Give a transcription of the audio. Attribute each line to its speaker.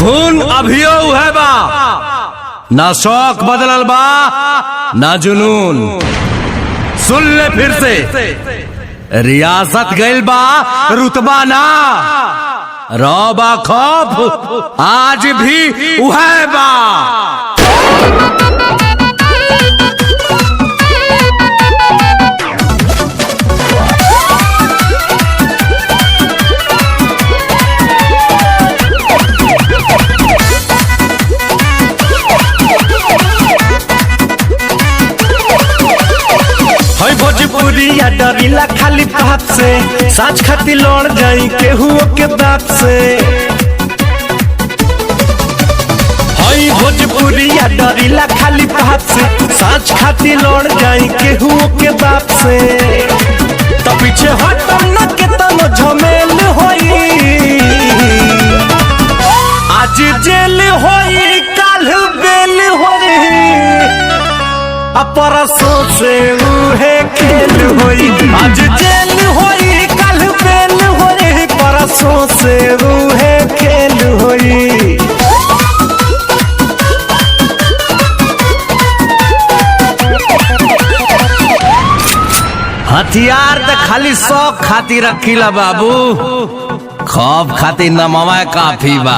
Speaker 1: खून अभियो है बा, ना शौक बदलल बा ना जुनून। सुन ले फिर से, रियासत गइल बा रुतबा ना, रौबा खौफ आज भी उहै बा।
Speaker 2: भोजपुरिया डरिला खाली बात से, साच खाती लड़ जाई केहू के बात से। हई भोजपुरिया डरिला खाली बात से, साच खाती लड़ जाई केहू के बात से। तो पीछे हटम न के तनो झमेल होई, आज जेल होई काल बेल होई, परसों से उहे खेल होई। आज जेल होई कल बेल होई, परसों से उहे खेल होई।
Speaker 1: हथियार तो खाली शौक खातिर रखीला बाबू, खौफ खातिर नमवा काफी बा।